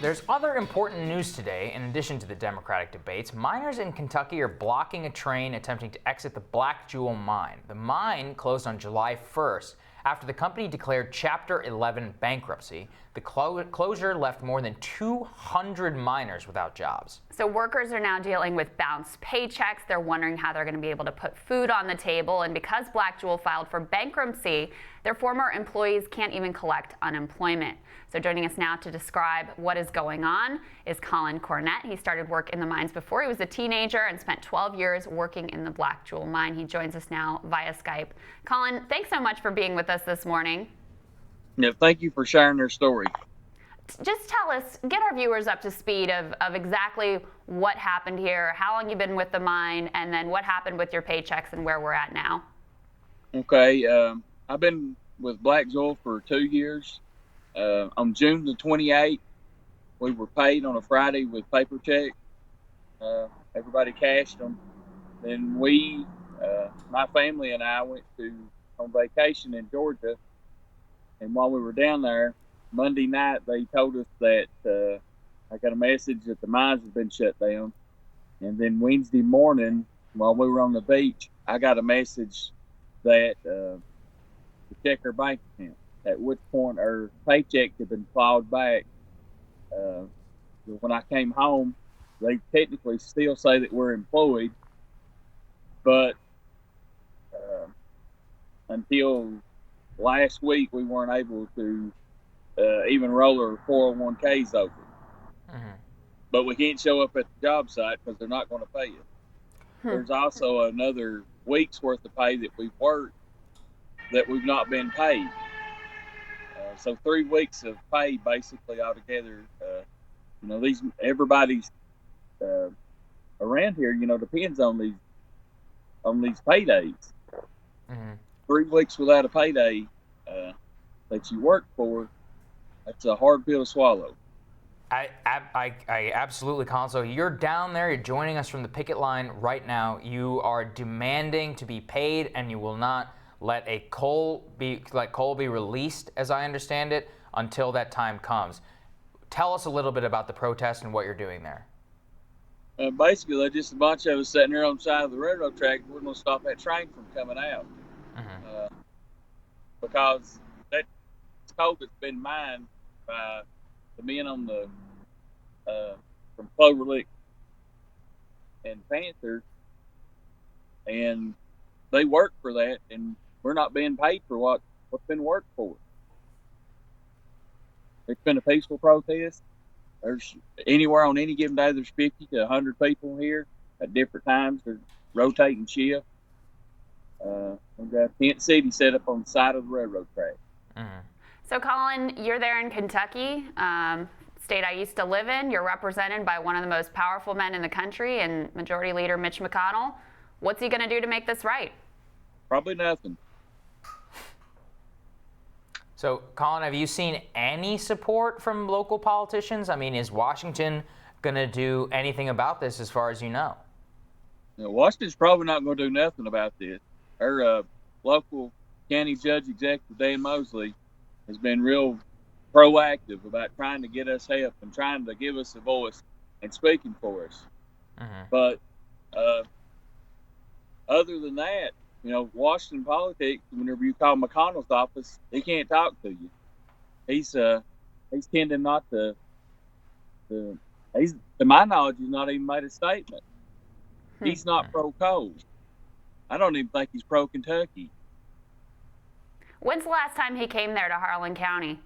There's other important news today. In addition to the Democratic debates, miners in Kentucky are blocking a train attempting to exit the Black Jewel mine. The mine closed on July 1st after the company declared Chapter 11 bankruptcy. The closure left more than 200 miners without jobs. So workers are now dealing with bounced paychecks. They're wondering how they're going to be able to put food on the table. And because Black Jewel filed for bankruptcy, their former employees can't even collect unemployment. So joining us now to describe what is going on is Colin Cornett. He started work in the mines before he was a teenager and spent 12 years working in the Black Jewel mine. He joins us now via Skype. Colin, thanks so much for being with us this morning. Yeah, thank you for sharing their story. Just tell us, get our viewers up to speed of exactly what happened here, how long you've been with the mine, and then what happened with your paychecks and where we're at now. Okay, I've been with Black Jewel for 2 years. On June the 28th, we were paid on a Friday with paper check. Everybody cashed them. Then we, my family and I went on vacation in Georgia. And while we were down there, Monday night, they told us that I got a message that the mines had been shut down. And then Wednesday morning, while we were on the beach, I got a message that to check our bank account, at which point our paycheck had been clawed back. When I came home, they technically still say that we're employed, but until last week, we weren't able to even roll our 401ks over. Mm-hmm. But we can't show up at the job site because they're not going to pay us. There's also another week's worth of pay that we've worked that we've not been paid. So 3 weeks of pay basically altogether. Everybody's around here, depends on these paydays. Mm-hmm. 3 weeks without a payday that you work for, that's a hard pill to swallow. I absolutely, Colin. So you're down there, you're joining us from the picket line right now. You are demanding to be paid, and you will not let coal be released, as I understand it, until that time comes. Tell us a little bit about the protest and what you're doing there. Basically, they're just a bunch of us sitting here on the side of the railroad track. We're going to stop that train from coming out. Mm-hmm. Because that coal that's been mined by the men on the from Clover Lick and Panther, and they work for that, and we're not being paid for what's been worked for. It's been a peaceful protest. There's anywhere on any given day, there's 50 to 100 people here at different times. They're rotating shift. We've got Tent City set up on the side of the railroad track. Mm-hmm. So, Colin, you're there in Kentucky, state I used to live in. You're represented by one of the most powerful men in the country, and Majority Leader Mitch McConnell. What's he going to do to make this right? Probably nothing. So, Colin, have you seen any support from local politicians? I mean, is Washington going to do anything about this as far as you know? Washington's probably not going to do nothing about this. Our local county judge executive, Dan Mosley, has been real proactive about trying to get us help and trying to give us a voice and speaking for us. Mm-hmm. But other than that, Washington politics, whenever you call McConnell's office, he can't talk to you. He's tending not to to my knowledge, he's not even made a statement. He's not pro-coal. I don't even think he's pro-Kentucky. When's the last time he came there to Harlan County?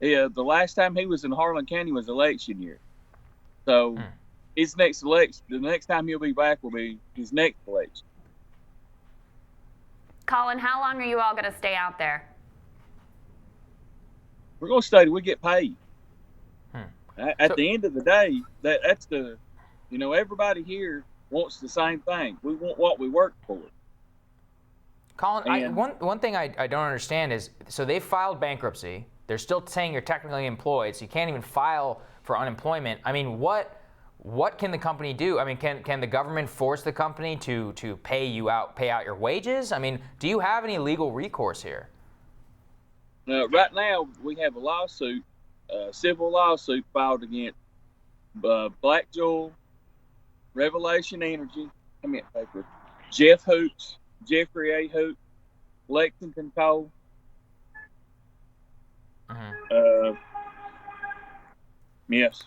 Yeah, the last time he was in Harlan County was election year. So his next election, the next time he'll be back will be his next election. Colin, how long are you all going to stay out there? We're going to stay till we get paid. At the end of the day, that's the, everybody here wants the same thing. We want what we work for. Colin, one thing I don't understand is, so they filed bankruptcy. They're still saying you're technically employed, so you can't even file for unemployment. I mean, what can the company do? I mean, can the government force the company to pay out your wages? I mean, do you have any legal recourse here? Right now, we have a lawsuit civil lawsuit filed against Black Jewel, Revelation Energy, Jeff Hoops, Jeffrey A. Hoop, Lexington Coal. Yes.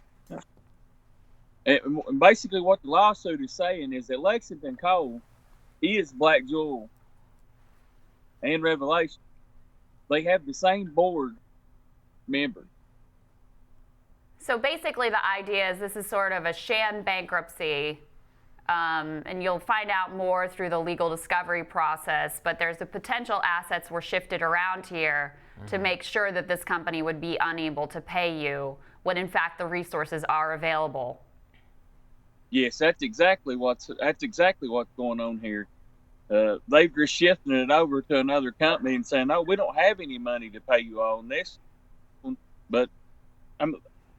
And basically, what the lawsuit is saying is that Lexington Coal is Black Jewel and Revelation. They have the same board member. So basically, the idea is this is sort of a sham bankruptcy, and you'll find out more through the legal discovery process. But there's the potential assets were shifted around here to make sure that this company would be unable to pay you when, in fact, the resources are available. Yes, that's exactly what's going on here. They've just shifting it over to another company and saying, "No, we don't have any money to pay you all on this." But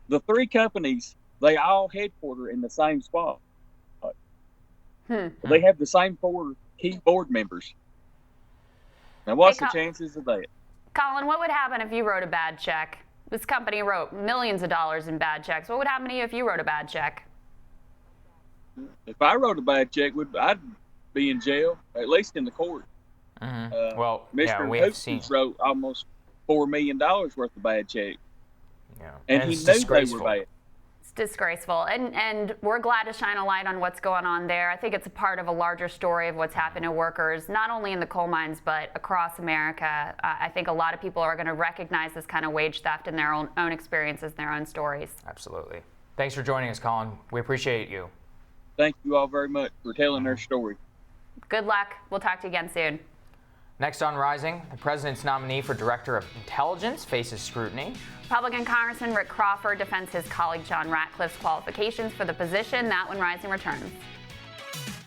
the three companies, they all headquarter in the same spot. They have the same 4 key board members. Now, what's the chances of that? Colin, what would happen if you wrote a bad check? This company wrote millions of dollars in bad checks. What would happen to you if you wrote a bad check? If I wrote a bad check, I'd be in jail, at least in the court. Well, Mr. we have Hoops wrote almost $4 million worth of bad checks. Yeah. And he knew they were bad. It's disgraceful. And we're glad to shine a light on what's going on there. I think it's a part of a larger story of what's happened to workers, not only in the coal mines, but across America. I think a lot of people are going to recognize this kind of wage theft in their own experiences, their own stories. Absolutely. Thanks for joining us, Colin. We appreciate you. Thank you all very much for telling their story. Good luck. We'll talk to you again soon. Next on Rising, the president's nominee for Director of Intelligence faces scrutiny. Republican Congressman Rick Crawford defends his colleague John Ratcliffe's qualifications for the position. That when Rising returns.